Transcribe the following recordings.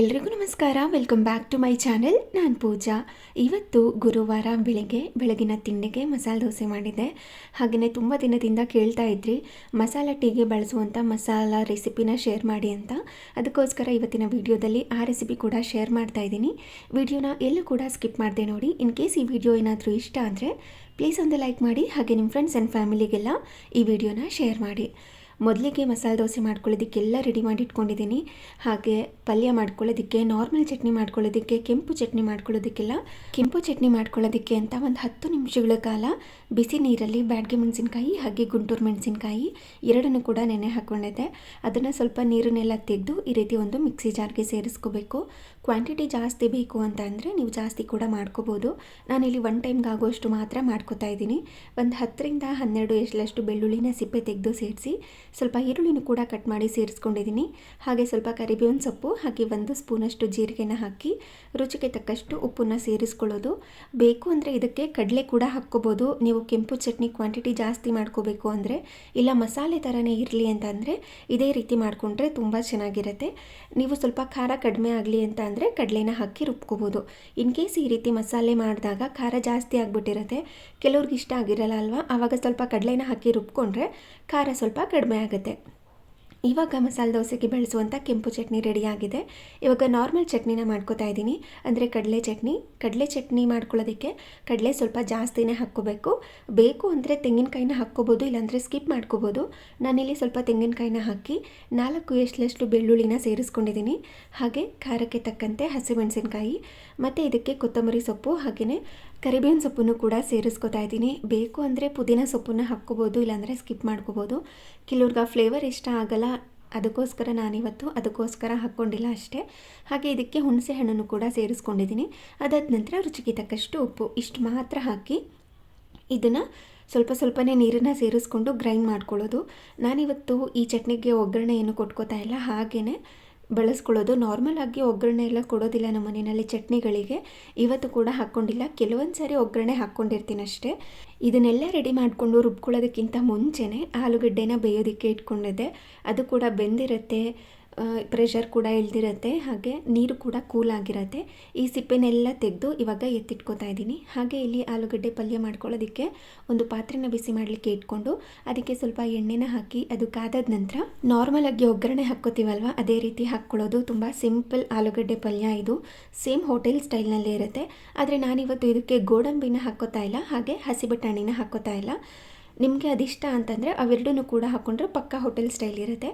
ಎಲ್ರಿಗೂ ನಮಸ್ಕಾರ. Welcome back to my channel. ನಾನು ಪೂಜಾ. ಇವತ್ತು ಗುರುವಾರ ಬೆಳಗಿನ ತಿಂಡಿಗೆ ಮಸಾಲೆ ದೋಸೆ ಮಾಡಿದ್ದೆ. ಹಾಗೆಯೇ ತುಂಬ ದಿನದಿಂದ ಕೇಳ್ತಾ ಇದ್ರಿ ಮಸಾಲ ಟೀಗೆ ಬಳಸುವಂಥ ಮಸಾಲ ರೆಸಿಪಿನ ಶೇರ್ ಮಾಡಿ ಅಂತ. ಅದಕ್ಕೋಸ್ಕರ ಇವತ್ತಿನ ವಿಡಿಯೋದಲ್ಲಿ ಆ ರೆಸಿಪಿ ಕೂಡ ಶೇರ್ ಮಾಡ್ತಾ ಇದ್ದೀನಿ. ವಿಡಿಯೋನ ಎಲ್ಲೂ ಕೂಡ ಸ್ಕಿಪ್ ಮಾಡದೆ ನೋಡಿ. ಇನ್ ಕೇಸ್ ಈ ವಿಡಿಯೋ ಏನಾದರೂ ಇಷ್ಟ ಆದರೆ ಪ್ಲೀಸ್ ಒಂದು ಲೈಕ್ ಮಾಡಿ, ಹಾಗೆ ನಿಮ್ಮ ಫ್ರೆಂಡ್ಸ್ ಆ್ಯಂಡ್ ಫ್ಯಾಮಿಲಿಗೆಲ್ಲ ಈ ವಿಡಿಯೋನ ಶೇರ್ ಮಾಡಿ. ಮೊದಲಿಗೆ ಮಸಾಲೆ ದೋಸೆ ಮಾಡ್ಕೊಳ್ಳೋದಕ್ಕೆಲ್ಲ ರೆಡಿ ಮಾಡಿ ಇಟ್ಕೊಂಡಿದ್ದೀನಿ. ಹಾಗೆ ಪಲ್ಯ ಮಾಡ್ಕೊಳ್ಳೋದಕ್ಕೆ, ನಾರ್ಮಲ್ ಚಟ್ನಿ ಮಾಡ್ಕೊಳ್ಳೋದಕ್ಕೆ, ಕೆಂಪು ಚಟ್ನಿ ಮಾಡ್ಕೊಳ್ಳೋದಕ್ಕೆ ಅಂತ ಒಂದು 10 ನಿಮಿಷಗಳ ಕಾಲ ಬಿಸಿ ನೀರಲ್ಲಿ ಬ್ಯಾಡಗೆ ಮೆಣಸಿನ್ಕಾಯಿ ಹಾಗೆ ಗುಂಟೂರು ಮೆಣಸಿನ್ಕಾಯಿ ಎರಡನ್ನೂ ಕೂಡ ನೆನೆ ಹಾಕ್ಕೊಂಡಿದ್ದೆ. ಅದನ್ನು ಸ್ವಲ್ಪ ನೀರನ್ನೆಲ್ಲ ತೆಗೆದು ಈ ರೀತಿ ಒಂದು ಮಿಕ್ಸಿ ಜಾರ್ಗೆ ಸೇರಿಸ್ಕೋಬೇಕು. ಕ್ವಾಂಟಿಟಿ ಜಾಸ್ತಿ ಬೇಕು ಅಂತ ಅಂದರೆ ನೀವು ಜಾಸ್ತಿ ಕೂಡ ಮಾಡ್ಕೋಬೋದು. ನಾನಿಲ್ಲಿ ಒನ್ ಟೈಮ್ಗೆ ಆಗೋಷ್ಟು ಮಾತ್ರ ಮಾಡ್ಕೋತಾ ಇದ್ದೀನಿ. ಒಂದು 10ರಿಂದ 12 ಎಷ್ಟಲಷ್ಟು ಬೆಳ್ಳುಳ್ಳಿನ ಸಿಪ್ಪೆ ತೆಗೆದು ಸೇರಿಸಿ, ಸ್ವಲ್ಪ ಈರುಳ್ಳಿನೂ ಕೂಡ ಕಟ್ ಮಾಡಿ ಸೇರಿಸ್ಕೊಂಡಿದ್ದೀನಿ. ಹಾಗೆ ಸ್ವಲ್ಪ ಕರಿಬೇವಿನ ಸೊಪ್ಪು ಹಾಗೆ 1 ಸ್ಪೂನಷ್ಟು ಜೀರಿಗೆನ ಹಾಕಿ ರುಚಿಗೆ ತಕ್ಕಷ್ಟು ಉಪ್ಪನ್ನು ಸೇರಿಸ್ಕೊಳ್ಳೋದು. ಬೇಕು ಅಂದರೆ ಇದಕ್ಕೆ ಕಡಲೆ ಕೂಡ ಹಾಕ್ಕೋಬೋದು. ನೀವು ಕೆಂಪು ಚಟ್ನಿ ಕ್ವಾಂಟಿಟಿ ಜಾಸ್ತಿ ಮಾಡ್ಕೋಬೇಕು ಅಂದರೆ, ಇಲ್ಲ ಮಸಾಲೆ ಥರನೇ ಇರಲಿ ಅಂತ ಅಂದರೆ ಇದೇ ರೀತಿ ಮಾಡಿಕೊಂಡ್ರೆ ತುಂಬ ಚೆನ್ನಾಗಿರುತ್ತೆ. ನೀವು ಸ್ವಲ್ಪ ಖಾರ ಕಡಿಮೆ ಆಗಲಿ ಅಂತ ಅಂದರೆ ಕಡಲೆನ ಹಾಕಿ ರುಬ್ಕೋಬೋದು. ಇನ್ ಕೇಸ್ ಈ ರೀತಿ ಮಸಾಲೆ ಮಾಡಿದಾಗ ಖಾರ ಜಾಸ್ತಿ ಆಗಿಬಿಟ್ಟಿರುತ್ತೆ, ಕೆಲವ್ರಿಗೆ ಇಷ್ಟ ಆಗಿರಲ್ಲ ಅಲ್ವಾ, ಆವಾಗ ಸ್ವಲ್ಪ ಕಡಲೆನ ಹಾಕಿ ರುಬ್ಕೊಂಡ್ರೆ ಖಾರ ಸ್ವಲ್ಪ ಕಡಿಮೆ ಆಗುತ್ತೆ. ಇವಾಗ ಮಸಾಲೆ ದೋಸೆಗೆ ಬಳಸುವಂಥ ಕೆಂಪು ಚಟ್ನಿ ರೆಡಿಯಾಗಿದೆ. ಇವಾಗ ನಾರ್ಮಲ್ ಚಟ್ನಿನ ಮಾಡ್ಕೋತಾ ಇದ್ದೀನಿ, ಅಂದರೆ ಕಡಲೆ ಚಟ್ನಿ ಮಾಡ್ಕೊಳ್ಳೋದಕ್ಕೆ ಕಡಲೆ ಸ್ವಲ್ಪ ಜಾಸ್ತಿನೇ ಹಾಕ್ಕೋಬೇಕು. ಬೇಕು ಅಂದರೆ ತೆಂಗಿನಕಾಯಿನ ಹಾಕ್ಕೋಬೋದು, ಇಲ್ಲಾಂದರೆ ಸ್ಕಿಪ್ ಮಾಡ್ಕೋಬೋದು. ನಾನಿಲ್ಲಿ ಸ್ವಲ್ಪ ತೆಂಗಿನಕಾಯಿನ ಹಾಕಿ 4 ಎಷ್ಟಲಷ್ಟು ಬೆಳ್ಳುಳ್ಳಿನ ಸೇರಿಸ್ಕೊಂಡಿದ್ದೀನಿ. ಹಾಗೆ ಖಾರಕ್ಕೆ ತಕ್ಕಂತೆ ಹಸಿಮೆಣಸಿನ್ಕಾಯಿ ಮತ್ತು ಇದಕ್ಕೆ ಕೊತ್ತಂಬರಿ ಸೊಪ್ಪು ಹಾಗೆಯೇ ಕರಿಬೇವಿನ ಸೊಪ್ಪನ್ನು ಕೂಡ ಸೇರಿಸ್ಕೊತಾ ಇದ್ದೀನಿ. ಬೇಕು ಅಂದರೆ ಪುದೀನ ಸೊಪ್ಪನ್ನು ಹಾಕ್ಕೋಬೋದು, ಇಲ್ಲಾಂದರೆ ಸ್ಕಿಪ್ ಮಾಡ್ಕೋಬೋದು. ಕೆಲವ್ರಿಗೆ ಆ ಫ್ಲೇವರ್ ಇಷ್ಟ ಆಗಲ್ಲ, ಅದಕ್ಕೋಸ್ಕರ ಹಾಕ್ಕೊಂಡಿಲ್ಲ ಅಷ್ಟೇ. ಹಾಗೆ ಇದಕ್ಕೆ ಹುಣಸೆ ಹಣ್ಣನ್ನು ಕೂಡ ಸೇರಿಸ್ಕೊಂಡಿದ್ದೀನಿ. ಅದಾದ ನಂತರ ರುಚಿಗೆ ತಕ್ಕಷ್ಟು ಉಪ್ಪು, ಇಷ್ಟು ಮಾತ್ರ ಹಾಕಿ ಇದನ್ನು ಸ್ವಲ್ಪನೇ ನೀರನ್ನು ಸೇರಿಸ್ಕೊಂಡು ಗ್ರೈಂಡ್ ಮಾಡ್ಕೊಳ್ಳೋದು. ನಾನಿವತ್ತು ಈ ಚಟ್ನಿಗೆ ಒಗ್ಗರಣೆ ಏನು ಕೊಟ್ಕೋತಾ ಇಲ್ಲ, ಹಾಗೆಯೇ ಬಳಸ್ಕೊಳ್ಳೋದು. ನಾರ್ಮಲ್ ಆಗಿ ಒಗ್ಗರಣೆ ಎಲ್ಲ ಕೊಡೋದಿಲ್ಲ ನಮ್ಮ ಮನೆಯಲ್ಲಿ ಚಟ್ನಿಗಳಿಗೆ. ಇವತ್ತು ಕೂಡ ಹಾಕ್ಕೊಂಡಿಲ್ಲ, ಕೆಲವೊಂದು ಸಾರಿ ಒಗ್ಗರಣೆ ಹಾಕ್ಕೊಂಡಿರ್ತೀನಿ ಅಷ್ಟೇ. ಇದನ್ನೆಲ್ಲ ರೆಡಿ ಮಾಡಿಕೊಂಡು ರುಬ್ಕೊಳ್ಳೋದಕ್ಕಿಂತ ಮುಂಚೆನೇ ಆಲೂಗಡ್ಡೆನ ಬೇಯೋದಕ್ಕೆ ಇಟ್ಕೊಂಡಿದ್ದೆ. ಅದು ಕೂಡ ಬೆಂದಿರುತ್ತೆ, ಪ್ರೆಷರ್ ಕೂಡ ಇಳ್ದಿರುತ್ತೆ, ಹಾಗೆ ನೀರು ಕೂಡ ಕೂಲ್ ಆಗಿರುತ್ತೆ. ಈ ಸಿಪ್ಪೆನೆಲ್ಲ ತೆಗೆದು ಇವಾಗ ಎತ್ತಿಟ್ಕೋತಾ ಇದ್ದೀನಿ. ಹಾಗೆ ಇಲ್ಲಿ ಆಲೂಗಡ್ಡೆ ಪಲ್ಯ ಮಾಡ್ಕೊಳ್ಳೋದಕ್ಕೆ ಒಂದು ಪಾತ್ರೆನ ಬಿಸಿ ಮಾಡಲಿಕ್ಕೆ ಇಟ್ಕೊಂಡು ಅದಕ್ಕೆ ಸ್ವಲ್ಪ ಎಣ್ಣೆನ ಹಾಕಿ ಅದು ಕಾದಾದ ನಂತರ ನಾರ್ಮಲ್ ಆಗಿ ಒಗ್ಗರಣೆ ಹಾಕ್ಕೋತೀವಲ್ವ ಅದೇ ರೀತಿ ಹಾಕ್ಕೊಳ್ಳೋದು. ತುಂಬ ಸಿಂಪಲ್ ಆಲೂಗಡ್ಡೆ ಪಲ್ಯ ಇದು, ಸೇಮ್ ಹೋಟೆಲ್ ಸ್ಟೈಲ್ನಲ್ಲೇ ಇರುತ್ತೆ. ಆದರೆ ನಾನಿವತ್ತು ಇದಕ್ಕೆ ಗೋಡಂಬಿನ ಹಾಕ್ಕೋತಾ ಇಲ್ಲ, ಹಾಗೆ ಹಸಿ ಬಟಾಣಿನ ಹಾಕ್ಕೋತಾ ಇಲ್ಲ. ನಿಮಗೆ ಅದಿಷ್ಟ ಅಂತಂದರೆ ಅವೆರಡೂ ಕೂಡ ಹಾಕ್ಕೊಂಡ್ರೆ ಪಕ್ಕ ಹೋಟೆಲ್ ಸ್ಟೈಲ್ ಇರುತ್ತೆ.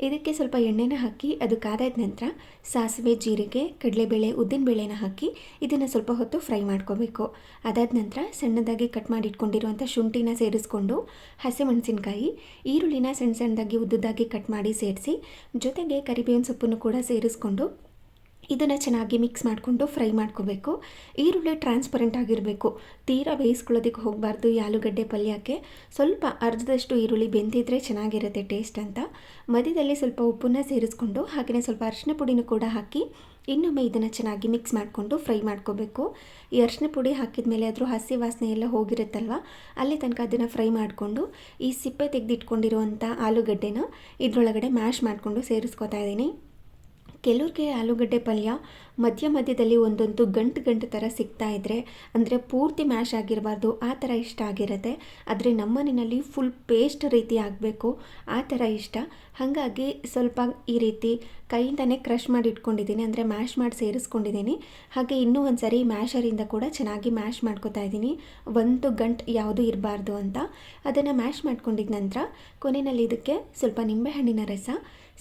ಇದಕ್ಕೆ ಸ್ವಲ್ಪ ಎಣ್ಣೆನ ಹಾಕಿ ಅದು ಕಾದಾದ ನಂತರ ಸಾಸಿವೆ, ಜೀರಿಗೆ, ಕಡಲೆಬೇಳೆ, ಉದ್ದಿನಬೇಳೆನ ಹಾಕಿ ಇದನ್ನು ಸ್ವಲ್ಪ ಹೊತ್ತು ಫ್ರೈ ಮಾಡ್ಕೋಬೇಕು. ಅದಾದ ನಂತರ ಸಣ್ಣದಾಗಿ ಕಟ್ ಮಾಡಿ ಇಟ್ಕೊಂಡಿರುವಂಥ ಶುಂಠಿನ ಸೇರಿಸ್ಕೊಂಡು ಹಸಿಮೆಣಸಿನ್ಕಾಯಿ, ಈರುಳ್ಳಿನ ಸಣ್ಣದಾಗಿ ಉದ್ದುದಾಗಿ ಕಟ್ ಮಾಡಿ ಸೇರಿಸಿ, ಜೊತೆಗೆ ಕರಿಬೇವಿನ ಸೊಪ್ಪನ್ನು ಕೂಡ ಸೇರಿಸ್ಕೊಂಡು ಇದನ್ನು ಚೆನ್ನಾಗಿ ಮಿಕ್ಸ್ ಮಾಡಿಕೊಂಡು ಫ್ರೈ ಮಾಡ್ಕೋಬೇಕು. ಈರುಳ್ಳಿ ಟ್ರಾನ್ಸ್ಪರೆಂಟ್ ಆಗಿರಬೇಕು, ತೀರಾ ಬೇಯಿಸ್ಕೊಳ್ಳೋದಕ್ಕೆ ಹೋಗಬಾರ್ದು. ಈ ಆಲೂಗಡ್ಡೆ ಪಲ್ಯಕ್ಕೆ ಸ್ವಲ್ಪ ಅರ್ಧದಷ್ಟು ಈರುಳ್ಳಿ ಬೆಂದಿದ್ರೆ ಚೆನ್ನಾಗಿರುತ್ತೆ ಟೇಸ್ಟ್ ಅಂತ. ಮಧ್ಯದಲ್ಲಿ ಸ್ವಲ್ಪ ಉಪ್ಪನ್ನು ಸೇರಿಸ್ಕೊಂಡು ಹಾಗೆಯೇ ಸ್ವಲ್ಪ ಅರಿಶಿನ ಪುಡಿನೂ ಕೂಡ ಹಾಕಿ ಇನ್ನೊಮ್ಮೆ ಇದನ್ನು ಚೆನ್ನಾಗಿ ಮಿಕ್ಸ್ ಮಾಡಿಕೊಂಡು ಫ್ರೈ ಮಾಡ್ಕೋಬೇಕು. ಈ ಅರಿಶಿನ ಪುಡಿ ಹಾಕಿದ ಮೇಲೆ ಅದ್ರ ಹಸಿ ವಾಸನೆ ಎಲ್ಲ ಹೋಗಿರುತ್ತಲ್ವ, ಅಲ್ಲಿ ತನಕ ಅದನ್ನು ಫ್ರೈ ಮಾಡಿಕೊಂಡು ಈ ಸಿಪ್ಪೆ ತೆಗೆದಿಟ್ಕೊಂಡಿರುವಂಥ ಆಲೂಗಡ್ಡೆನ ಇದರೊಳಗಡೆ ಮ್ಯಾಶ್ ಮಾಡಿಕೊಂಡು ಸೇರಿಸ್ಕೊತಾ ಇದ್ದೀನಿ. ಕೆಲವ್ರಿಗೆ ಆಲೂಗಡ್ಡೆ ಪಲ್ಯ ಮಧ್ಯದಲ್ಲಿ ಒಂದೊಂದು ಗಂಟು ಥರ ಸಿಗ್ತಾ ಇದ್ದರೆ, ಅಂದರೆ ಪೂರ್ತಿ ಮ್ಯಾಶ್ ಆಗಿರಬಾರ್ದು, ಆ ಥರ ಇಷ್ಟ ಆಗಿರುತ್ತೆ. ಆದರೆ ನಮ್ಮ ಮನೆಯಲ್ಲಿ ಫುಲ್ ಪೇಸ್ಟ್ ರೀತಿ ಆಗಬೇಕು, ಆ ಥರ ಇಷ್ಟ. ಹಾಗಾಗಿ ಸ್ವಲ್ಪ ಈ ರೀತಿ ಕೈಯಿಂದನೇ ಕ್ರಷ್ ಮಾಡಿ ಇಟ್ಕೊಂಡಿದ್ದೀನಿ, ಅಂದರೆ ಮ್ಯಾಶ್ ಮಾಡಿ ಸೇರಿಸ್ಕೊಂಡಿದ್ದೀನಿ. ಹಾಗೆ ಇನ್ನೂ ಒಂದು ಸರಿ ಮ್ಯಾಶರಿಂದ ಕೂಡ ಚೆನ್ನಾಗಿ ಮ್ಯಾಶ್ ಮಾಡ್ಕೊತಾ ಇದ್ದೀನಿ, ಒಂದು ಗಂಟು ಯಾವುದೂ ಇರಬಾರ್ದು ಅಂತ. ಅದನ್ನು ಮ್ಯಾಶ್ ಮಾಡ್ಕೊಂಡಿದ್ದ ನಂತರ ಕೊನೆಯಲ್ಲಿ ಇದಕ್ಕೆ ಸ್ವಲ್ಪ ನಿಂಬೆಹಣ್ಣಿನ ರಸ,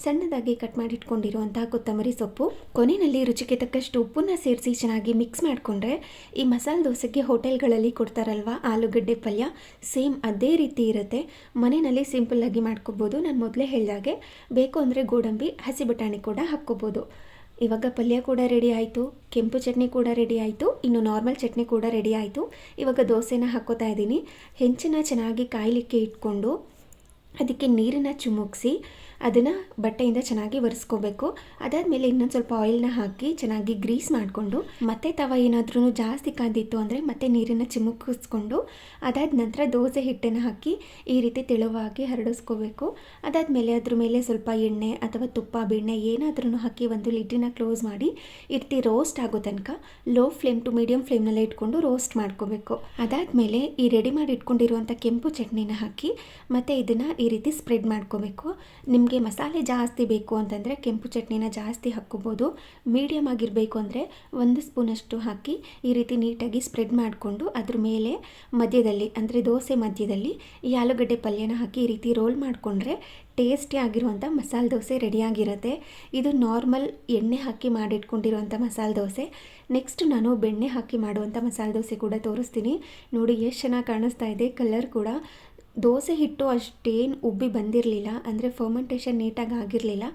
ಸಣ್ಣದಾಗಿ ಕಟ್ ಮಾಡಿ ಇಟ್ಕೊಂಡಿರುವಂಥ ಕೊತ್ತಂಬರಿ ಸೊಪ್ಪು, ಕೊನೆಯಲ್ಲಿ ರುಚಿಗೆ ತಕ್ಕಷ್ಟು ಉಪ್ಪನ್ನು ಸೇರಿಸಿ ಚೆನ್ನಾಗಿ ಮಿಕ್ಸ್ ಮಾಡಿಕೊಂಡ್ರೆ ಈ ಮಸಾಲೆ ದೋಸೆಗೆ ಹೋಟೆಲ್ಗಳಲ್ಲಿ ಕೊಡ್ತಾರಲ್ವ ಆಲೂಗಡ್ಡೆ ಪಲ್ಯ, ಸೇಮ್ ಅದೇ ರೀತಿ ಇರುತ್ತೆ. ಮನೆಯಲ್ಲಿ ಸಿಂಪಲ್ಲಾಗಿ ಮಾಡ್ಕೋಬೋದು. ನಾನು ಮೊದಲೇ ಹೇಳಿದಾಗೆ ಬೇಕು ಅಂದರೆ ಗೋಡಂಬಿ, ಹಸಿ ಬಟಾಣಿ ಕೂಡ ಹಾಕ್ಕೋಬೋದು. ಇವಾಗ ಪಲ್ಯ ಕೂಡ ರೆಡಿ ಆಯಿತು, ಕೆಂಪು ಚಟ್ನಿ ಕೂಡ ರೆಡಿ ಆಯಿತು, ಇನ್ನು ನಾರ್ಮಲ್ ಚಟ್ನಿ ಕೂಡ ರೆಡಿ ಆಯಿತು. ಇವಾಗ ದೋಸೆನ ಹಾಕ್ಕೋತಾ ಇದ್ದೀನಿ. ಹೆಂಚನ್ನ ಚೆನ್ನಾಗಿ ಕಾಯಲಿಕ್ಕೆ ಇಟ್ಕೊಂಡು ಅದಕ್ಕೆ ನೀರನ್ನು ಚಿಮುಕಿಸಿ ಅದನ್ನು ಬಟ್ಟೆಯಿಂದ ಚೆನ್ನಾಗಿ ಒರೆಸ್ಕೋಬೇಕು. ಅದಾದಮೇಲೆ ಇನ್ನೊಂದು ಸ್ವಲ್ಪ ಆಯಿಲ್ನ ಹಾಕಿ ಚೆನ್ನಾಗಿ ಗ್ರೀಸ್ ಮಾಡಿಕೊಂಡು ಮತ್ತೆ ತವ ಏನಾದ್ರೂ ಜಾಸ್ತಿ ಕಾದಿತ್ತು ಅಂದರೆ ಮತ್ತೆ ನೀರನ್ನು ಚಿಮುಕಿಸ್ಕೊಂಡು ಅದಾದ ನಂತರ ದೋಸೆ ಹಿಟ್ಟನ್ನು ಹಾಕಿ ಈ ರೀತಿ ತೆಳುವಾಗಿ ಹರಡಿಸ್ಕೋಬೇಕು. ಅದಾದಮೇಲೆ ಅದ್ರ ಮೇಲೆ ಸ್ವಲ್ಪ ಎಣ್ಣೆ ಅಥವಾ ತುಪ್ಪ ಬೆಣ್ಣೆ ಏನಾದ್ರೂ ಹಾಕಿ ಒಂದು ಲಿಡ್ಡನ್ನ ಕ್ಲೋಸ್ ಮಾಡಿ ಈ ರೀತಿ ರೋಸ್ಟ್ ಆಗೋ ತನಕ ಲೋ ಫ್ಲೇಮ್ ಟು ಮೀಡಿಯಂ ಫ್ಲೇಮ್ನಲ್ಲೇ ಇಟ್ಕೊಂಡು ರೋಸ್ಟ್ ಮಾಡ್ಕೋಬೇಕು. ಅದಾದಮೇಲೆ ಈ ರೆಡಿ ಮಾಡಿ ಇಟ್ಕೊಂಡಿರುವಂಥ ಕೆಂಪು ಚಟ್ನಿನ ಹಾಕಿ ಮತ್ತು ಇದನ್ನು ಈ ರೀತಿ ಸ್ಪ್ರೆಡ್ ಮಾಡ್ಕೋಬೇಕು. ನಿಮಗೆ ಮಸಾಲೆ ಜಾಸ್ತಿ ಬೇಕು ಅಂತಂದರೆ ಕೆಂಪು ಚಟ್ನಿನ ಜಾಸ್ತಿ ಹಾಕ್ಕೋಬೋದು. ಮೀಡಿಯಮ್ ಆಗಿರಬೇಕು ಅಂದರೆ 1 ಸ್ಪೂನಷ್ಟು ಹಾಕಿ ಈ ರೀತಿ ನೀಟಾಗಿ ಸ್ಪ್ರೆಡ್ ಮಾಡಿಕೊಂಡು ಅದ್ರ ಮೇಲೆ ಮಧ್ಯದಲ್ಲಿ ಅಂದರೆ ದೋಸೆ ಮಧ್ಯದಲ್ಲಿ ಈ ಆಲೂಗಡ್ಡೆ ಪಲ್ಯನ ಹಾಕಿ ಈ ರೀತಿ ರೋಲ್ ಮಾಡಿಕೊಂಡ್ರೆ ಟೇಸ್ಟಿ ಆಗಿರುವಂಥ ಮಸಾಲೆ ದೋಸೆ ರೆಡಿಯಾಗಿರುತ್ತೆ. ಇದು ನಾರ್ಮಲ್ ಎಣ್ಣೆ ಹಾಕಿ ಮಾಡಿಟ್ಕೊಂಡಿರುವಂಥ ಮಸಾಲೆ ದೋಸೆ. ನೆಕ್ಸ್ಟ್ ನಾನು ಬೆಣ್ಣೆ ಹಾಕಿ ಮಾಡುವಂಥ ಮಸಾಲೆ ದೋಸೆ ಕೂಡ ತೋರಿಸ್ತೀನಿ. ನೋಡಿ ಎಷ್ಟು ಚೆನ್ನಾಗಿ ಕಾಣಿಸ್ತಾ ಇದೆ. ಕಲರ್ ಕೂಡ ದೋಸೆ ಹಿಟ್ಟು ಅಷ್ಟೇನು ಉಬ್ಬಿ ಬಂದಿರಲಿಲ್ಲ, ಅಂದರೆ ಫರ್ಮೆಂಟೇಷನ್ ನೀಟಾಗಿ ಆಗಿರಲಿಲ್ಲ.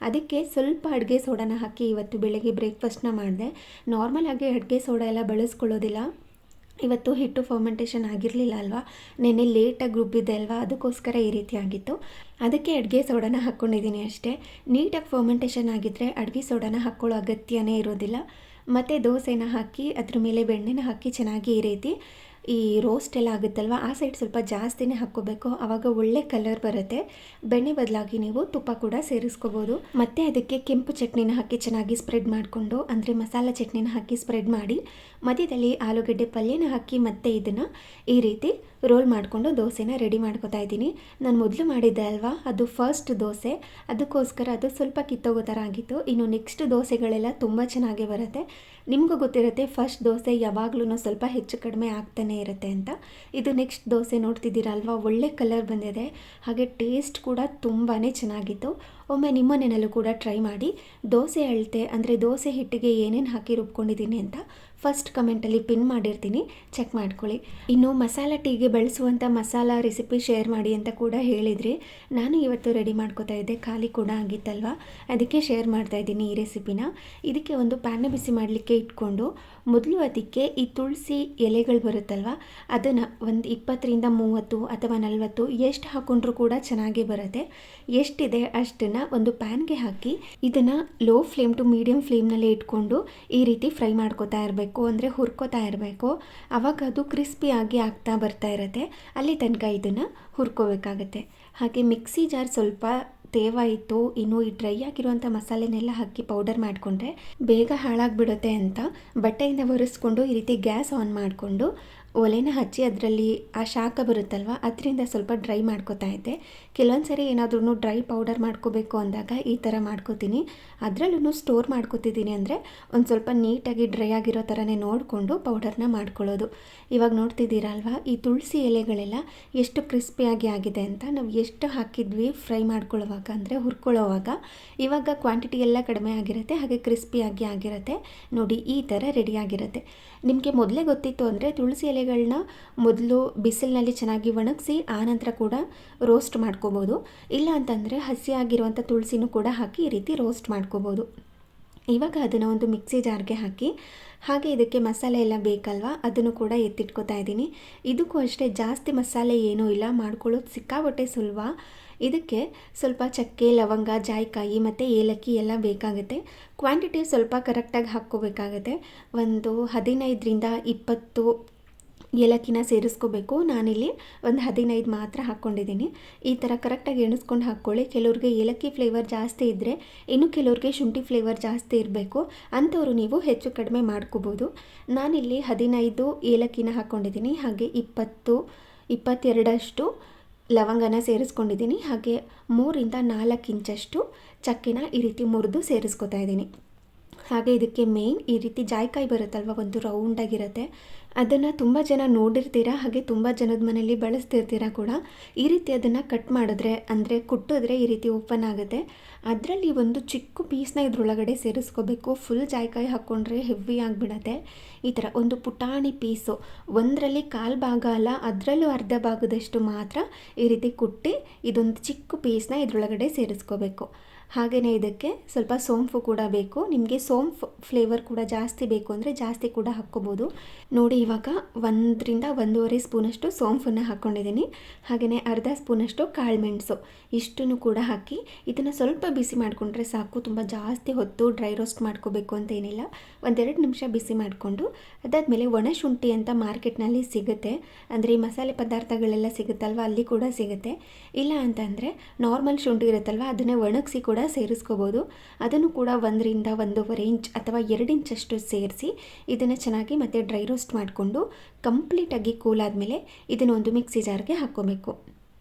ಅದಕ್ಕೆ ಸ್ವಲ್ಪ ಅಡುಗೆ ಸೋಡಾನ ಹಾಕಿ ಇವತ್ತು ಬೆಳಗ್ಗೆ ಬ್ರೇಕ್ಫಾಸ್ಟ್ನ ಮಾಡಿದೆ. ನಾರ್ಮಲಾಗಿ ಅಡುಗೆ ಸೋಡಾ ಎಲ್ಲ ಬಳಸ್ಕೊಳ್ಳೋದಿಲ್ಲ. ಇವತ್ತು ಹಿಟ್ಟು ಫರ್ಮೆಂಟೇಷನ್ ಆಗಿರಲಿಲ್ಲ ಅಲ್ವಾ, ನೆನ್ನೆ ಲೇಟಾಗಿ ರುಬ್ಬಿದ್ದೆ ಅಲ್ವಾ, ಅದಕ್ಕೋಸ್ಕರ ಈ ರೀತಿ ಆಗಿತ್ತು. ಅದಕ್ಕೆ ಅಡುಗೆ ಸೋಡಾನ ಹಾಕ್ಕೊಂಡಿದ್ದೀನಿ ಅಷ್ಟೇ. ನೀಟಾಗಿ ಫರ್ಮೆಂಟೇಷನ್ ಆಗಿದ್ದರೆ ಅಡುಗೆ ಸೋಡಾನ ಹಾಕ್ಕೊಳ್ಳೋ ಅಗತ್ಯನೇ ಇರೋದಿಲ್ಲ. ಮತ್ತು ದೋಸೆನ ಹಾಕಿ ಅದ್ರ ಮೇಲೆ ಬೆಣ್ಣೆನ ಹಾಕಿ ಚೆನ್ನಾಗಿ ಈ ರೀತಿ ಈ ರೋಸ್ಟ್ ಎಲ್ಲ ಆಗುತ್ತಲ್ವ ಆ ಸೈಡ್ ಸ್ವಲ್ಪ ಜಾಸ್ತಿನೇ ಹಾಕ್ಕೋಬೇಕು. ಆವಾಗ ಒಳ್ಳೆ ಕಲರ್ ಬರುತ್ತೆ. ಬೆಣ್ಣೆ ಬದಲಾಗಿ ನೀವು ತುಪ್ಪ ಕೂಡ ಸೇರಿಸ್ಕೋಬೋದು. ಮತ್ತು ಅದಕ್ಕೆ ಕೆಂಪು ಚಟ್ನಿನ ಹಾಕಿ ಚೆನ್ನಾಗಿ ಸ್ಪ್ರೆಡ್ ಮಾಡಿಕೊಂಡು, ಅಂದರೆ ಮಸಾಲ ಚಟ್ನಿನ ಹಾಕಿ ಸ್ಪ್ರೆಡ್ ಮಾಡಿ ಮಧ್ಯದಲ್ಲಿ ಆಲೂಗಡ್ಡೆ ಪಲ್ಯನ ಹಾಕಿ ಮತ್ತೆ ಇದನ್ನು ಈ ರೀತಿ ರೋಲ್ ಮಾಡಿಕೊಂಡು ದೋಸೆನ ರೆಡಿ ಮಾಡ್ಕೋತಾ ಇದ್ದೀನಿ. ನಾನು ಮೊದಲು ಮಾಡಿದ್ದೆ ಅಲ್ವಾ, ಅದು ಫಸ್ಟ್ ದೋಸೆ, ಅದಕ್ಕೋಸ್ಕರ ಅದು ಸ್ವಲ್ಪ ಕಿತ್ತೋಗೋ ಥರ ಆಗಿತ್ತು. ಇನ್ನು ನೆಕ್ಸ್ಟ್ ದೋಸೆಗಳೆಲ್ಲ ತುಂಬ ಚೆನ್ನಾಗೇ ಬರುತ್ತೆ. ನಿಮಗೂ ಗೊತ್ತಿರುತ್ತೆ ಫಸ್ಟ್ ದೋಸೆ ಯಾವಾಗಲೂ ಸ್ವಲ್ಪ ಹೆಚ್ಚು ಕಡಿಮೆ ಆಗ್ತಾನೆ ಇರುತ್ತೆ ಅಂತ. ಇದು ನೆಕ್ಸ್ಟ್ ದೋಸೆ ನೋಡ್ತಿದ್ದೀರಾ ಅಲ್ವಾ, ಒಳ್ಳೆ ಕಲರ್ ಬಂದಿದೆ. ಹಾಗೆ ಟೇಸ್ಟ್ ಕೂಡ ತುಂಬಾ ಚೆನ್ನಾಗಿತ್ತು. ಒಮ್ಮೆ ನಿಮ್ಮ ಮನೆಯಲ್ಲೂ ಕೂಡ ಟ್ರೈ ಮಾಡಿ. ದೋಸೆ ಅಳತೆ ಅಂದರೆ ದೋಸೆ ಹಿಟ್ಟಿಗೆ ಏನೇನು ಹಾಕಿ ರುಬ್ಕೊಂಡಿದ್ದೀನಿ ಅಂತ ಫಸ್ಟ್ ಕಮೆಂಟಲ್ಲಿ ಪಿನ್ ಮಾಡಿರ್ತೀನಿ, ಚೆಕ್ ಮಾಡ್ಕೊಳ್ಳಿ. ಇನ್ನು ಮಸಾಲ ಟೀಗೆ ಬಳಸುವಂಥ ಮಸಾಲ ರೆಸಿಪಿ ಶೇರ್ ಮಾಡಿ ಅಂತ ಕೂಡ ಹೇಳಿದ್ರಿ. ನಾನು ಇವತ್ತು ರೆಡಿ ಮಾಡ್ಕೋತಾ ಇದ್ದೆ, ಖಾಲಿ ಕೂಡ ಆಗಿತ್ತಲ್ವ, ಅದಕ್ಕೆ ಶೇರ್ ಮಾಡ್ತಾಯಿದ್ದೀನಿ ಈ ರೆಸಿಪಿನ. ಇದಕ್ಕೆ ಒಂದು ಪ್ಯಾನ್ನ ಬಿಸಿ ಮಾಡಲಿಕ್ಕೆ ಇಟ್ಕೊಂಡು ಮೊದಲು ಅದಕ್ಕೆ ಈ ತುಳಸಿ ಎಲೆಗಳು ಬರುತ್ತಲ್ವ, ಅದನ್ನು ಒಂದು 20ರಿಂದ 30 ಅಥವಾ 40 ಎಷ್ಟು ಹಾಕ್ಕೊಂಡ್ರೂ ಕೂಡ ಚೆನ್ನಾಗೇ ಬರುತ್ತೆ. ಎಷ್ಟಿದೆ ಅಷ್ಟನ್ನು ಒಂದು ಪ್ಯಾನ್ಗೆ ಹಾಕಿ ಇದನ್ನು ಲೋ ಫ್ಲೇಮ್ ಟು ಮೀಡಿಯಂ ಫ್ಲೇಮ್ನಲ್ಲೇ ಇಟ್ಕೊಂಡು ಈ ರೀತಿ ಫ್ರೈ ಮಾಡ್ಕೋತಾ ಇರಬೇಕು, ಅಂದರೆ ಹುರ್ಕೋತಾ ಇರಬೇಕು. ಆವಾಗ ಅದು ಕ್ರಿಸ್ಪಿಯಾಗಿ ಆಗ್ತಾ ಬರ್ತಾ ಇರುತ್ತೆ. ಅಲ್ಲಿ ತನಕ ಇದನ್ನು ಹುರ್ಕೋಬೇಕಾಗತ್ತೆ. ಹಾಗೆ ಮಿಕ್ಸಿ ಜಾರ್ ಸ್ವಲ್ಪ ತೇವ ಇತ್ತು. ಇನ್ನು ಈ ಡ್ರೈ ಆಗಿರುವಂಥ ಮಸಾಲೆನೆಲ್ಲ ಹಾಕಿ ಪೌಡರ್ ಮಾಡಿಕೊಂಡ್ರೆ ಬೇಗ ಹಾಳಾಗಿಬಿಡುತ್ತೆ ಅಂತ ಬಟ್ಟೆಯಿಂದ ಒರೆಸ್ಕೊಂಡು ಈ ರೀತಿ ಗ್ಯಾಸ್ ಆನ್ ಮಾಡಿಕೊಂಡು ಒಲೆನ ಹಚ್ಚಿ ಅದರಲ್ಲಿ ಆ ಶಾಖ ಬರುತ್ತಲ್ವ ಅದರಿಂದ ಸ್ವಲ್ಪ ಡ್ರೈ ಮಾಡ್ಕೋತಾ ಇದ್ದೆ. ಕೆಲವೊಂದು ಸರಿ ಏನಾದ್ರೂ ಡ್ರೈ ಪೌಡರ್ ಮಾಡ್ಕೋಬೇಕು ಅಂದಾಗ ಈ ಥರ ಮಾಡ್ಕೋತೀನಿ. ಅದರಲ್ಲೂ ಸ್ಟೋರ್ ಮಾಡ್ಕೋತಿದ್ದೀನಿ ಅಂದರೆ ಒಂದು ಸ್ವಲ್ಪ ನೀಟಾಗಿ ಡ್ರೈ ಆಗಿರೋ ಥರನೇ ನೋಡಿಕೊಂಡು ಪೌಡರ್ನ ಮಾಡ್ಕೊಳ್ಳೋದು. ಇವಾಗ ನೋಡ್ತಿದ್ದೀರಾ ಅಲ್ವಾ, ಈ ತುಳಸಿ ಎಲೆಗಳೆಲ್ಲ ಎಷ್ಟು ಕ್ರಿಸ್ಪಿಯಾಗಿ ಆಗಿದೆ ಅಂತ. ನಾವು ಎಷ್ಟು ಹಾಕಿದ್ವಿ ಫ್ರೈ ಮಾಡ್ಕೊಳ್ಳೋವಾಗ ಅಂದರೆ ಹುರ್ಕೊಳ್ಳೋವಾಗ, ಇವಾಗ ಕ್ವಾಂಟಿಟಿ ಎಲ್ಲ ಕಡಿಮೆ ಆಗಿರುತ್ತೆ, ಹಾಗೆ ಕ್ರಿಸ್ಪಿಯಾಗಿ ಆಗಿರುತ್ತೆ. ನೋಡಿ ಈ ಥರ ರೆಡಿಯಾಗಿರುತ್ತೆ. ನಿಮಗೆ ಮೊದಲೇ ಗೊತ್ತಿತ್ತು ಅಂದರೆ ತುಳಸಿ ಎಲೆಗಳನ್ನ ಮೊದಲು ಬಿಸಿಲಿನಲ್ಲಿ ಚೆನ್ನಾಗಿ ಒಣಗಿಸಿ ಆನಂತರ ಕೂಡ ರೋಸ್ಟ್ ಮಾಡ್ಕೋಬೋದು. ಇಲ್ಲ ಅಂತಂದರೆ ಹಸಿಯಾಗಿರುವಂಥ ತುಳಸಿನೂ ಕೂಡ ಹಾಕಿ ಈ ರೀತಿ ರೋಸ್ಟ್ ಮಾಡ್ಕೋಬೋದು. ಇವಾಗ ಅದನ್ನು ಒಂದು ಮಿಕ್ಸಿ ಜಾರ್ಗೆ ಹಾಕಿ, ಹಾಗೆ ಇದಕ್ಕೆ ಮಸಾಲೆ ಎಲ್ಲ ಬೇಕಲ್ವ ಅದನ್ನು ಕೂಡ ಎತ್ತಿಟ್ಕೋತಾ ಇದ್ದೀನಿ. ಇದಕ್ಕೂ ಅಷ್ಟೇ ಜಾಸ್ತಿ ಮಸಾಲೆ ಏನೂ ಇಲ್ಲ, ಮಾಡ್ಕೊಳ್ಳೋದು ಸಿಕ್ಕಾಪಟ್ಟೆ ಸುಲಭ. ಇದಕ್ಕೆ ಸ್ವಲ್ಪ ಚಕ್ಕೆ, ಲವಂಗ, ಜಾಯಿಕಾಯಿ ಮತ್ತು ಏಲಕ್ಕಿ ಎಲ್ಲ ಬೇಕಾಗುತ್ತೆ. ಕ್ವಾಂಟಿಟಿ ಸ್ವಲ್ಪ ಕರೆಕ್ಟಾಗಿ ಹಾಕ್ಕೋಬೇಕಾಗತ್ತೆ. ಒಂದು 15ರಿಂದ 20 ಏಲಕ್ಕಿನ ಸೇರಿಸ್ಕೋಬೇಕು. ನಾನಿಲ್ಲಿ ಒಂದು 15 ಮಾತ್ರ ಹಾಕ್ಕೊಂಡಿದ್ದೀನಿ. ಈ ಥರ ಕರೆಕ್ಟಾಗಿ ಎಣಿಸ್ಕೊಂಡು ಹಾಕ್ಕೊಳ್ಳಿ. ಕೆಲವ್ರಿಗೆ ಏಲಕ್ಕಿ ಫ್ಲೇವರ್ ಜಾಸ್ತಿ ಇದ್ದರೆ, ಇನ್ನು ಕೆಲವ್ರಿಗೆ ಶುಂಠಿ ಫ್ಲೇವರ್ ಜಾಸ್ತಿ ಇರಬೇಕು, ಅಂಥವ್ರು ನೀವು ಹೆಚ್ಚು ಕಡಿಮೆ ಮಾಡ್ಕೋಬೋದು. ನಾನಿಲ್ಲಿ 15 ಏಲಕ್ಕಿನ ಹಾಕ್ಕೊಂಡಿದ್ದೀನಿ. ಹಾಗೆ 22 ಲವಂಗನ ಸೇರಿಸ್ಕೊಂಡಿದ್ದೀನಿ. ಹಾಗೆ 3ರಿಂದ 4 ಇಂಚಷ್ಟು ಚಕ್ಕೆನ ಈ ರೀತಿ ಮುರಿದು ಸೇರಿಸ್ಕೊತಾ ಇದ್ದೀನಿ. ಹಾಗೆ ಇದಕ್ಕೆ ಮೇಯ್ನ್ ಈ ರೀತಿ ಜಾಯಿಕಾಯಿ ಬರುತ್ತಲ್ವ, ಒಂದು ರೌಂಡಾಗಿರುತ್ತೆ, ಅದನ್ನು ತುಂಬ ಜನ ನೋಡಿರ್ತೀರ, ಹಾಗೆ ತುಂಬ ಜನದ ಮನೆಯಲ್ಲಿ ಬಳಸ್ತಿರ್ತೀರ ಕೂಡ. ಈ ರೀತಿ ಅದನ್ನು ಕಟ್ ಮಾಡಿದ್ರೆ ಅಂದರೆ ಕುಟ್ಟಿದ್ರೆ ಈ ರೀತಿ ಓಪನ್ ಆಗುತ್ತೆ. ಅದರಲ್ಲಿ ಒಂದು ಚಿಕ್ಕ ಪೀಸ್ನ ಇದ್ರೊಳಗಡೆ ಸೇರಿಸ್ಕೋಬೇಕು. ಫುಲ್ ಜಾಯಿಕಾಯಿ ಹಾಕ್ಕೊಂಡ್ರೆ ಹೆವಿ ಆಗಿಬಿಡತ್ತೆ. ಈ ಥರ ಒಂದು ಪುಟಾಣಿ ಪೀಸು, ಒಂದರಲ್ಲಿ 1/4 ಭಾಗ ಅಲ್ಲ, ಅದರಲ್ಲೂ ಅರ್ಧ ಭಾಗದಷ್ಟು ಮಾತ್ರ ಈ ರೀತಿ ಕುಟ್ಟಿ ಇದೊಂದು ಚಿಕ್ಕ ಪೀಸ್ನ ಇದ್ರೊಳಗಡೆ ಸೇರಿಸ್ಕೋಬೇಕು. ಹಾಗೆಯೇ ಇದಕ್ಕೆ ಸ್ವಲ್ಪ ಸೋಂಪು ಕೂಡ ಬೇಕು. ನಿಮಗೆ ಸೋಂಪು ಫ್ಲೇವರ್ ಕೂಡ ಜಾಸ್ತಿ ಬೇಕು ಅಂದರೆ ಜಾಸ್ತಿ ಕೂಡ ಹಾಕ್ಕೋಬೋದು. ನೋಡಿ ಇವಾಗ 1 ರಿಂದ 1.5 ಸ್ಪೂನಷ್ಟು ಸೋಂಪನ್ನು ಹಾಕ್ಕೊಂಡಿದ್ದೀನಿ. ಹಾಗೆಯೇ ಅರ್ಧ ಸ್ಪೂನಷ್ಟು ಕಾಳುಮೆಣಸು ಇಷ್ಟನ್ನು ಕೂಡ ಹಾಕಿ ಇದನ್ನು ಸ್ವಲ್ಪ ಬಿಸಿ ಮಾಡಿಕೊಂಡ್ರೆ ಸಾಕು. ತುಂಬ ಜಾಸ್ತಿ ಹೊತ್ತು ಡ್ರೈ ರೋಸ್ಟ್ ಮಾಡ್ಕೋಬೇಕು ಅಂತ ಏನಿಲ್ಲ. 1-2 ನಿಮಿಷ ಬಿಸಿ ಮಾಡಿಕೊಂಡು ಅದಾದಮೇಲೆ ಒಣಶುಂಠಿ ಅಂತ ಮಾರ್ಕೆಟ್ನಲ್ಲಿ ಸಿಗುತ್ತೆ. ಅಂದರೆ ಈ ಮಸಾಲೆ ಪದಾರ್ಥಗಳೆಲ್ಲ ಸಿಗುತ್ತಲ್ವ, ಅಲ್ಲಿ ಕೂಡ ಸಿಗುತ್ತೆ. ಇಲ್ಲ ಅಂತಂದರೆ ನಾರ್ಮಲ್ ಶುಂಠಿ ಇರುತ್ತಲ್ವ, ಅದನ್ನೇ ಒಣಗಿಸಿ ಕೂಡ ಸೇರಿಸ್ಕೋಬೋದು. ಅದನ್ನು ಕೂಡ 1 ರಿಂದ 1.5 ಇಂಚ್ ಅಥವಾ 2 ಇಂಚಷ್ಟು ಸೇರಿಸಿ ಇದನ್ನು ಚೆನ್ನಾಗಿ ಮತ್ತೆ ಡ್ರೈ ರೋಸ್ಟ್ ಮಾಡಿಕೊಂಡು ಕಂಪ್ಲೀಟಾಗಿ ಕೂಲ್ ಆದಮೇಲೆ ಇದನ್ನು ಒಂದು ಮಿಕ್ಸಿ ಜಾರ್ಗೆ ಹಾಕ್ಕೋಬೇಕು.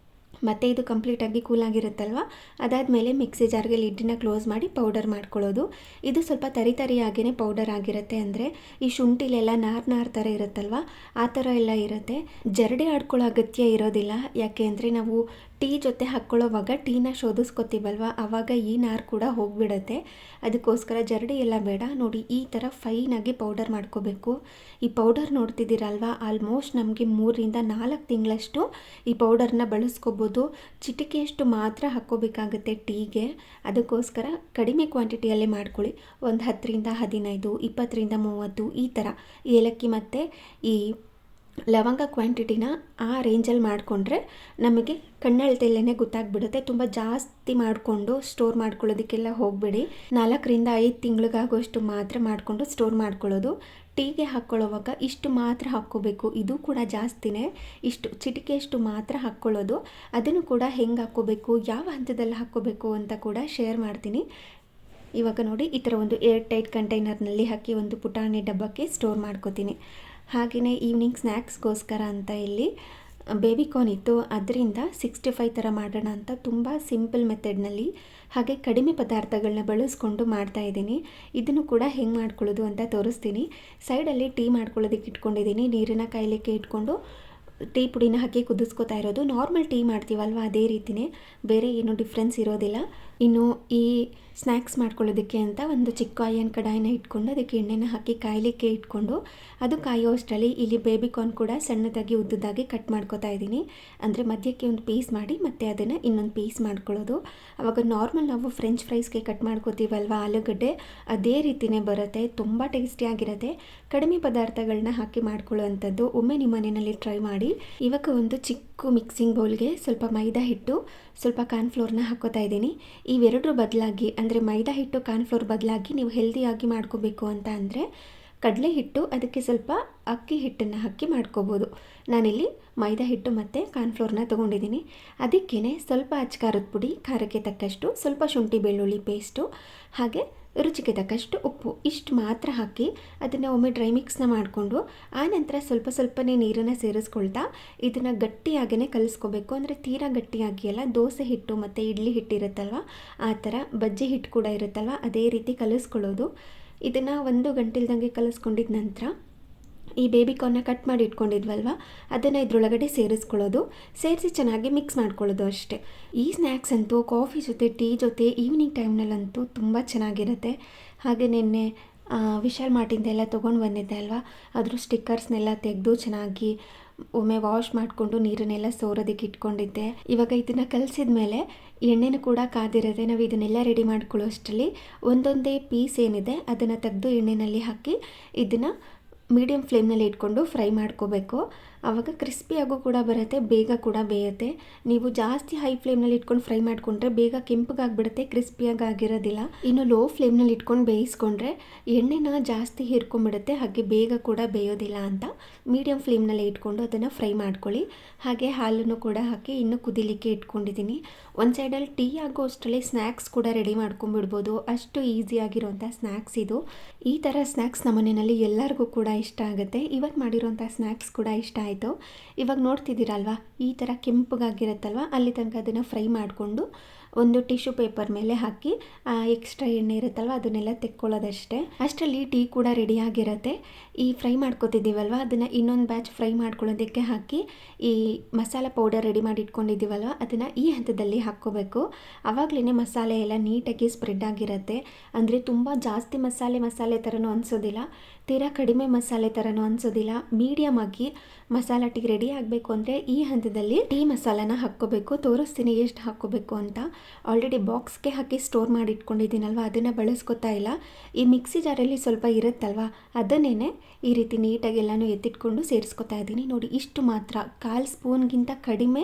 ಮತ್ತು ಇದು ಕಂಪ್ಲೀಟಾಗಿ ಕೂಲಾಗಿರುತ್ತಲ್ವ, ಅದಾದಮೇಲೆ ಮಿಕ್ಸಿ ಜಾರ್ಗೆ ಲಿಡ್ಡನ್ನ ಕ್ಲೋಸ್ ಮಾಡಿ ಪೌಡರ್ ಮಾಡ್ಕೊಳ್ಳೋದು. ಇದು ಸ್ವಲ್ಪ ತರಿಯಾಗಿಯೇ ಪೌಡರ್ ಆಗಿರುತ್ತೆ. ಅಂದರೆ ಈ ಶುಂಠಿಲೆಲ್ಲ ನಾರು ಥರ ಇರುತ್ತಲ್ವ, ಆ ಥರ ಎಲ್ಲ ಇರುತ್ತೆ. ಜರಡಿ ಆಡ್ಕೊಳ್ಳೋ ಅಗತ್ಯ ಇರೋದಿಲ್ಲ. ಯಾಕೆ ಅಂದರೆ ನಾವು ಟೀ ಜೊತೆ ಹಾಕ್ಕೊಳ್ಳೋವಾಗ ಟೀನ ಶೋಧಿಸ್ಕೊತೀವಲ್ವ, ಆವಾಗ ಈ ನಾರು ಕೂಡ ಹೋಗಿಬಿಡುತ್ತೆ. ಅದಕ್ಕೋಸ್ಕರ ಜರಡಿ ಎಲ್ಲ ಬೇಡ. ನೋಡಿ ಈ ಥರ ಫೈನಾಗಿ ಪೌಡರ್ ಮಾಡ್ಕೋಬೇಕು. ಈ ಪೌಡರ್ ನೋಡ್ತಿದ್ದೀರಲ್ವ, ಆಲ್ಮೋಸ್ಟ್ ನಮಗೆ 3 ರಿಂದ 4 ತಿಂಗಳಷ್ಟು ಈ ಪೌಡರ್ನ ಬಳಸ್ಕೋಬೋದು. ಚಿಟಿಕೆಯಷ್ಟು ಮಾತ್ರ ಹಾಕ್ಕೋಬೇಕಾಗುತ್ತೆ ಟೀಗೆ. ಅದಕ್ಕೋಸ್ಕರ ಕಡಿಮೆ ಕ್ವಾಂಟಿಟಿಯಲ್ಲೇ ಮಾಡ್ಕೊಳ್ಳಿ. ಒಂದು 10 ರಿಂದ 15, 20 ರಿಂದ 30 ಈ ಥರ ಏಲಕ್ಕಿ ಮತ್ತು ಈ ಲವಂಗ ಕ್ವಾಂಟಿಟಿನ ಆ ರೇಂಜಲ್ಲಿ ಮಾಡಿಕೊಂಡ್ರೆ ನಮಗೆ ಕಣ್ಣಳ್ತಲ್ಲೇ ಗೊತ್ತಾಗ್ಬಿಡುತ್ತೆ. ತುಂಬ ಜಾಸ್ತಿ ಮಾಡಿಕೊಂಡು ಸ್ಟೋರ್ ಮಾಡ್ಕೊಳ್ಳೋದಕ್ಕೆಲ್ಲ ಹೋಗಬೇಡಿ. 4 ರಿಂದ 5 ತಿಂಗಳಿಗಾಗುವಷ್ಟು ಮಾತ್ರ ಮಾಡಿಕೊಂಡು ಸ್ಟೋರ್ ಮಾಡ್ಕೊಳ್ಳೋದು. ಟೀಗೆ ಹಾಕ್ಕೊಳ್ಳೋವಾಗ ಇಷ್ಟು ಮಾತ್ರ ಹಾಕ್ಕೋಬೇಕು. ಇದು ಕೂಡ ಜಾಸ್ತಿನೇ, ಇಷ್ಟು ಚಿಟಿಕೆಯಷ್ಟು ಮಾತ್ರ ಹಾಕ್ಕೊಳ್ಳೋದು. ಅದನ್ನು ಕೂಡ ಹೆಂಗೆ ಹಾಕ್ಕೋಬೇಕು, ಯಾವ ಹಂತದಲ್ಲಿ ಹಾಕ್ಕೋಬೇಕು ಅಂತ ಕೂಡ ಶೇರ್ ಮಾಡ್ತೀನಿ. ಇವಾಗ ನೋಡಿ ಈ ಥರ ಒಂದು ಏರ್ ಟೈಟ್ ಕಂಟೈನರ್ನಲ್ಲಿ ಹಾಕಿ ಒಂದು ಪುಟಾಣಿ ಡಬ್ಬಕ್ಕೆ ಸ್ಟೋರ್ ಮಾಡ್ಕೋತೀನಿ. ಹಾಗೆಯೇ ಈವ್ನಿಂಗ್ ಸ್ನ್ಯಾಕ್ಸ್ಗೋಸ್ಕರ ಅಂತ ಇಲ್ಲಿ ಬೇಬಿಕಾರ್ನ್ ಇತ್ತು, ಅದರಿಂದ 65 ಥರ ಮಾಡೋಣ ಅಂತ ತುಂಬ ಸಿಂಪಲ್ ಮೆಥಡ್ನಲ್ಲಿ ಹಾಗೆ ಕಡಿಮೆ ಪದಾರ್ಥಗಳನ್ನ ಬಳಸ್ಕೊಂಡು ಮಾಡ್ತಾಯಿದ್ದೀನಿ. ಇದನ್ನು ಕೂಡ ಹೆಂಗೆ ಮಾಡ್ಕೊಳ್ಳೋದು ಅಂತ ತೋರಿಸ್ತೀನಿ. ಸೈಡಲ್ಲಿ ಟೀ ಮಾಡ್ಕೊಳ್ಳೋದಕ್ಕೆ ಇಟ್ಕೊಂಡಿದ್ದೀನಿ. ನೀರನ್ನು ಕಾಯಲಿಕ್ಕೆ ಇಟ್ಕೊಂಡು ಟೀ ಪುಡಿನ ಹಾಕಿ ಕುದಿಸ್ಕೊತಾ ಇರೋದು. ನಾರ್ಮಲ್ ಟೀ ಮಾಡ್ತೀವಲ್ವ ಅದೇ ರೀತಿಯೇ, ಬೇರೆ ಏನೂ ಡಿಫ್ರೆನ್ಸ್ ಇರೋದಿಲ್ಲ. ಇನ್ನು ಈ ಸ್ನ್ಯಾಕ್ಸ್ ಮಾಡ್ಕೊಳ್ಳೋದಕ್ಕೆ ಅಂತ ಒಂದು ಚಿಕ್ಕ ಐಯನ್ ಕಡಾಯಿನ ಇಟ್ಕೊಂಡು ಅದಕ್ಕೆ ಎಣ್ಣೆನ ಹಾಕಿ ಕಾಯಲಿಕ್ಕೆ ಇಟ್ಕೊಂಡು ಅದು ಕಾಯೋ ಅಷ್ಟರಲ್ಲಿ ಇಲ್ಲಿ ಬೇಬಿಕಾರ್ನ್ ಕೂಡ ಸಣ್ಣದಾಗಿ ಉದ್ದುದಾಗಿ ಕಟ್ ಮಾಡ್ಕೊತಾ ಇದ್ದೀನಿ. ಅಂದರೆ ಮಧ್ಯಕ್ಕೆ ಒಂದು ಪೀಸ್ ಮಾಡಿ ಮತ್ತು ಅದನ್ನು ಇನ್ನೊಂದು ಪೀಸ್ ಮಾಡ್ಕೊಳ್ಳೋದು. ಆವಾಗ ನಾರ್ಮಲ್ ನಾವು ಫ್ರೆಂಚ್ ಫ್ರೈಸ್ಗೆ ಕಟ್ ಮಾಡ್ಕೋತೀವಲ್ವ ಆಲೂಗಡ್ಡೆ, ಅದೇ ರೀತಿಯೇ ಬರುತ್ತೆ. ತುಂಬ ಟೇಸ್ಟಿಯಾಗಿರುತ್ತೆ. ಕಡಿಮೆ ಪದಾರ್ಥಗಳನ್ನ ಹಾಕಿ ಮಾಡ್ಕೊಳ್ಳುವಂಥದ್ದು. ಒಮ್ಮೆ ನಿಮ್ಮ ಮನೆಯಲ್ಲಿ ಟ್ರೈ ಮಾಡಿ. ಇವಾಗ ಒಂದು ಚಿಕ್ಕ ಮಿಕ್ಸಿಂಗ್ ಬೌಲ್ಗೆ ಸ್ವಲ್ಪ ಮೈದಾ ಹಿಟ್ಟು, ಸ್ವಲ್ಪ ಕಾರ್ನ್ಫ್ಲೋರ್ನ ಹಾಕೋತಾ ಇದ್ದೀನಿ. ಇವೆರಡರ ಬದಲಾಗಿ ಅಂದರೆ ಮೈದಾ ಹಿಟ್ಟು ಕಾರ್ನ್ಫ್ಲೋರ್ ಬದಲಾಗಿ ನೀವು ಹೆಲ್ದಿಯಾಗಿ ಮಾಡ್ಕೋಬೇಕು ಅಂತ ಅಂದರೆ ಕಡಲೆ ಹಿಟ್ಟು, ಅದಕ್ಕೆ ಸ್ವಲ್ಪ ಅಕ್ಕಿ ಹಿಟ್ಟನ್ನು ಹಾಕಿ ಮಾಡ್ಕೋಬೋದು. ನಾನಿಲ್ಲಿ ಮೈದಾ ಹಿಟ್ಟು ಮತ್ತು ಕಾರ್ನ್ಫ್ಲೋರ್ನ ತೊಗೊಂಡಿದ್ದೀನಿ. ಅದಕ್ಕೇ ಸ್ವಲ್ಪ ಅಚ್ಕಾರದ ಪುಡಿ, ಖಾರಕ್ಕೆ ತಕ್ಕಷ್ಟು, ಸ್ವಲ್ಪ ಶುಂಠಿ ಬೆಳ್ಳುಳ್ಳಿ ಪೇಸ್ಟು, ಹಾಗೆ ರುಚಿಗೆ ತಕ್ಕಷ್ಟು ಉಪ್ಪು, ಇಷ್ಟು ಮಾತ್ರ ಹಾಕಿ ಅದನ್ನು ಒಮ್ಮೆ ಡ್ರೈ ಮಿಕ್ಸ್ನ ಮಾಡಿಕೊಂಡು ಆನಂತರ ಸ್ವಲ್ಪನೇ ನೀರನ್ನು ಸೇರಿಸ್ಕೊಳ್ತಾ ಇದನ್ನು ಗಟ್ಟಿಯಾಗೇ ಕಲಿಸ್ಕೋಬೇಕು. ಅಂದರೆ ತೀರಾ ಗಟ್ಟಿಯಾಗಿ ಅಲ್ಲ, ದೋಸೆ ಹಿಟ್ಟು ಮತ್ತು ಇಡ್ಲಿ ಹಿಟ್ಟು ಇರುತ್ತಲ್ವ ಆ ಥರ, ಬಜ್ಜಿ ಹಿಟ್ಟು ಕೂಡ ಇರುತ್ತಲ್ವ ಅದೇ ರೀತಿ ಕಲಿಸ್ಕೊಳ್ಳೋದು. ಇದನ್ನು 1 ಗಂಟೆಲ್ದಂಗೆ ಕಲಿಸ್ಕೊಂಡಿದ ನಂತರ ಈ ಬೇಬಿಕಾರ್ನ್ನ ಕಟ್ ಮಾಡಿ ಇಟ್ಕೊಂಡಿದ್ವಲ್ವ ಅದನ್ನು ಇದರೊಳಗಡೆ ಸೇರಿಸ್ಕೊಳ್ಳೋದು. ಸೇರಿಸಿ ಚೆನ್ನಾಗಿ ಮಿಕ್ಸ್ ಮಾಡ್ಕೊಳ್ಳೋದು ಅಷ್ಟೇ. ಈ ಸ್ನ್ಯಾಕ್ಸ್ ಅಂತೂ ಕಾಫಿ ಜೊತೆ, ಟೀ ಜೊತೆ, ಈವ್ನಿಂಗ್ ಟೈಮ್ನಲ್ಲಂತೂ ತುಂಬ ಚೆನ್ನಾಗಿರುತ್ತೆ. ಹಾಗೆ ನಿನ್ನೆ ವಿಶಾಲ್ ಮಾರ್ಟಿಂದೆಲ್ಲ ತೊಗೊಂಡು ಬಂದಿದ್ದೆ ಅಲ್ವಾ, ಅದ್ರ ಸ್ಟಿಕ್ಕರ್ಸ್ನೆಲ್ಲ ತೆಗೆದು ಚೆನ್ನಾಗಿ ಒಮ್ಮೆ ವಾಶ್ ಮಾಡಿಕೊಂಡು ನೀರನ್ನೆಲ್ಲ ಸೋರೋದಕ್ಕೆ ಇಟ್ಕೊಂಡಿದ್ದೆ. ಇವಾಗ ಇದನ್ನು ಕಲಸಿದ ಮೇಲೆ ಎಣ್ಣೆನೂ ಕೂಡ ಕಾದಿರುತ್ತೆ. ನಾವು ಇದನ್ನೆಲ್ಲ ರೆಡಿ ಮಾಡ್ಕೊಳ್ಳೋ ಅಷ್ಟರಲ್ಲಿ ಒಂದೊಂದೇ ಪೀಸ್ ಏನಿದೆ ಅದನ್ನು ತೆಗೆದು ಎಣ್ಣೆಯಲ್ಲಿ ಹಾಕಿ ಇದನ್ನು ಮೀಡಿಯಮ್ ಫ್ಲೇಮ್ನಲ್ಲಿ ಇಟ್ಕೊಂಡು ಫ್ರೈ ಮಾಡ್ಕೋಬೇಕು. ಆವಾಗ ಕ್ರಿಸ್ಪಿಯಾಗೂ ಕೂಡ ಬರುತ್ತೆ, ಬೇಗ ಕೂಡ ಬೇಯುತ್ತೆ. ನೀವು ಜಾಸ್ತಿ ಹೈ ಫ್ಲೇಮ್ನಲ್ಲಿ ಇಟ್ಕೊಂಡು ಫ್ರೈ ಮಾಡಿಕೊಂಡ್ರೆ ಬೇಗ ಕೆಂಪಗಾಗ್ಬಿಡುತ್ತೆ, ಕ್ರಿಸ್ಪಿಯಾಗಿ ಆಗಿರೋದಿಲ್ಲ. ಇನ್ನು ಲೋ ಫ್ಲೇಮ್ನಲ್ಲಿ ಇಟ್ಕೊಂಡು ಬೇಯಿಸ್ಕೊಂಡ್ರೆ ಎಣ್ಣೆನ ಜಾಸ್ತಿ ಹೀರ್ಕೊಂಡ್ಬಿಡುತ್ತೆ, ಹಾಗೆ ಬೇಗ ಕೂಡ ಬೇಯೋದಿಲ್ಲ ಅಂತ ಮೀಡಿಯಮ್ ಫ್ಲೇಮ್ನಲ್ಲಿ ಇಟ್ಕೊಂಡು ಅದನ್ನು ಫ್ರೈ ಮಾಡ್ಕೊಳ್ಳಿ. ಹಾಗೆ ಹಾಲನ್ನು ಕೂಡ ಹಾಕಿ ಇನ್ನೂ ಕುದಿಲಿಕ್ಕೆ ಇಟ್ಕೊಂಡಿದ್ದೀನಿ. ಒಂದು ಸೈಡಲ್ಲಿ ಟೀ ಆಗೋ ಅಷ್ಟರಲ್ಲಿ ಸ್ನ್ಯಾಕ್ಸ್ ಕೂಡ ರೆಡಿ ಮಾಡ್ಕೊಂಡ್ಬಿಡ್ಬೋದು. ಅಷ್ಟು ಈಸಿಯಾಗಿರೋಂಥ ಸ್ನ್ಯಾಕ್ಸ್ ಇದು. ಈ ಥರ ಸ್ನ್ಯಾಕ್ಸ್ ನಮ್ಮ ಮನೆಯಲ್ಲಿ ಎಲ್ಲರಿಗೂ ಕೂಡ ಇಷ್ಟ ಆಗುತ್ತೆ. ಇವತ್ತು ಮಾಡಿರೋಂಥ ಸ್ನ್ಯಾಕ್ಸ್ ಕೂಡ ಇಷ್ಟ ಆಯಿತು. ಇವಾಗ ನೋಡ್ತಿದ್ದೀರಲ್ವ ಈ ಥರ ಕೆಂಪಗಾಗಿರುತ್ತಲ್ವ, ಅಲ್ಲಿ ತನಕ ಅದನ್ನು ಫ್ರೈ ಮಾಡಿಕೊಂಡು ಒಂದು ಟಿಶ್ಯೂ ಪೇಪರ್ ಮೇಲೆ ಹಾಕಿ ಎಕ್ಸ್ಟ್ರಾ ಎಣ್ಣೆ ಇರುತ್ತಲ್ವ ಅದನ್ನೆಲ್ಲ ತೆಕ್ಕೊಳ್ಳೋದಷ್ಟೇ. ಅಷ್ಟರಲ್ಲಿ ಟೀ ಕೂಡ ರೆಡಿಯಾಗಿರುತ್ತೆ. ಈ ಫ್ರೈ ಮಾಡ್ಕೊತಿದ್ದೀವಲ್ವ ಅದನ್ನು ಇನ್ನೊಂದು ಬ್ಯಾಚ್ ಫ್ರೈ ಮಾಡ್ಕೊಳ್ಳೋದಕ್ಕೆ ಹಾಕಿ ಈ ಮಸಾಲ ಪೌಡರ್ ರೆಡಿ ಮಾಡಿ ಇಟ್ಕೊಂಡಿದ್ದೀವಲ್ವ ಅದನ್ನು ಈ ಹಂತದಲ್ಲಿ ಹಾಕ್ಕೋಬೇಕು. ಆವಾಗಲೇ ಮಸಾಲೆ ಎಲ್ಲ ನೀಟಾಗಿ ಸ್ಪ್ರೆಡ್ ಆಗಿರುತ್ತೆ. ಅಂದರೆ ತುಂಬ ಜಾಸ್ತಿ ಮಸಾಲೆ ಥರನೂ ಅನಿಸೋದಿಲ್ಲ, ತೀರಾ ಕಡಿಮೆ ಮಸಾಲೆ ಥರನೂ ಅನಿಸೋದಿಲ್ಲ. ಮೀಡಿಯಮ್ ಆಗಿ ಮಸಾಲ ಟೀ ರೆಡಿ ಆಗಬೇಕು ಅಂದರೆ ಈ ಹಂತದಲ್ಲಿ ಟೀ ಮಸಾಲಾನ ಹಾಕ್ಕೋಬೇಕು. ತೋರಿಸ್ತೀನಿ ಎಷ್ಟು ಹಾಕ್ಕೋಬೇಕು ಅಂತ. ಆಲ್ರೆಡಿ ಬಾಕ್ಸ್ಗೆ ಹಾಕಿ ಸ್ಟೋರ್ ಮಾಡಿ ಇಟ್ಕೊಂಡಿದ್ದೀನಲ್ವ, ಅದನ್ನು ಬಳಸ್ಕೊತಾ ಇಲ್ಲ. ಈ ಮಿಕ್ಸಿ ಜಾರಲ್ಲಿ ಸ್ವಲ್ಪ ಇರುತ್ತಲ್ವ, ಅದನ್ನೇ ಈ ರೀತಿ ನೀಟಾಗಿ ಎಲ್ಲನೂ ಎತ್ತಿಟ್ಕೊಂಡು ಸೇರಿಸ್ಕೊತಾ ಇದ್ದೀನಿ. ನೋಡಿ, ಇಷ್ಟು ಮಾತ್ರ, 1/4 ಸ್ಪೂನ್ಗಿಂತ ಕಡಿಮೆ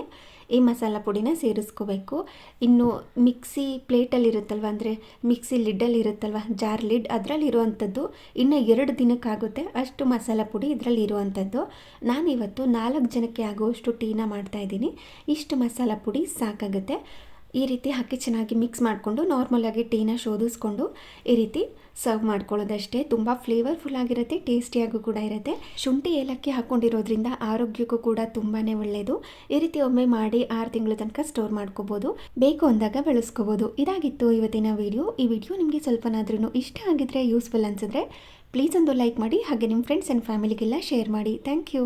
ಈ ಮಸಾಲ ಪುಡಿನ ಸೇರಿಸ್ಕೋಬೇಕು. ಇನ್ನು ಮಿಕ್ಸಿ ಪ್ಲೇಟಲ್ಲಿ ಇರುತ್ತಲ್ವ, ಅಂದರೆ ಮಿಕ್ಸಿ ಲಿಡ್ಡಲ್ಲಿ ಇರುತ್ತಲ್ವ, ಜಾರ್ ಲಿಡ್, ಅದರಲ್ಲಿ ಇರುವಂಥದ್ದು ಇನ್ನು 2 ದಿನಕ್ಕಾಗುತ್ತೆ ಅಷ್ಟು ಮಸಾಲ ಪುಡಿ ಇದರಲ್ಲಿ ಇರುವಂಥದ್ದು. ನಾನಿವತ್ತು 4 ಜನಕ್ಕೆ ಆಗುವಷ್ಟು ಟೀನ ಮಾಡ್ತಾಯಿದ್ದೀನಿ. ಇಷ್ಟು ಮಸಾಲ ಪುಡಿ ಸಾಕಾಗುತ್ತೆ. ಈ ರೀತಿ ಹಾಕಿ ಚೆನ್ನಾಗಿ ಮಿಕ್ಸ್ ಮಾಡಿಕೊಂಡು ನಾರ್ಮಲಾಗಿ ಟೀನ ಶೋಧಿಸ್ಕೊಂಡು ಈ ರೀತಿ ಸರ್ವ್ ಮಾಡ್ಕೊಳ್ಳೋದಷ್ಟೇ. ತುಂಬ ಫ್ಲೇವರ್ಫುಲ್ ಆಗಿರುತ್ತೆ, ಟೇಸ್ಟಿಯಾಗೂ ಕೂಡ ಇರುತ್ತೆ. ಶುಂಠಿ ಏಲಕ್ಕಿ ಹಾಕ್ಕೊಂಡಿರೋದ್ರಿಂದ ಆರೋಗ್ಯಕ್ಕೂ ಕೂಡ ತುಂಬಾ ಒಳ್ಳೆಯದು. ಈ ರೀತಿ ಒಮ್ಮೆ ಮಾಡಿ 6 ತಿಂಗಳ ತನಕ ಸ್ಟೋರ್ ಮಾಡ್ಕೋಬೋದು, ಬೇಕು ಅಂದಾಗ ಬಳಸ್ಕೋಬೋದು. ಇದಾಗಿತ್ತು ಇವತ್ತಿನ ವಿಡಿಯೋ. ಈ ವಿಡಿಯೋ ನಿಮಗೆ ಸ್ವಲ್ಪನಾದ್ರೂ ಇಷ್ಟ ಆಗಿದ್ರೆ, ಯೂಸ್ಫುಲ್ ಅನಿಸಿದ್ರೆ ಪ್ಲೀಸ್ ಒಂದು ಲೈಕ್ ಮಾಡಿ, ಹಾಗೆ ನಿಮ್ಮ ಫ್ರೆಂಡ್ಸ್ ಆ್ಯಂಡ್ ಫ್ಯಾಮಿಲಿಗೆಲ್ಲ ಶೇರ್ ಮಾಡಿ. Thank you.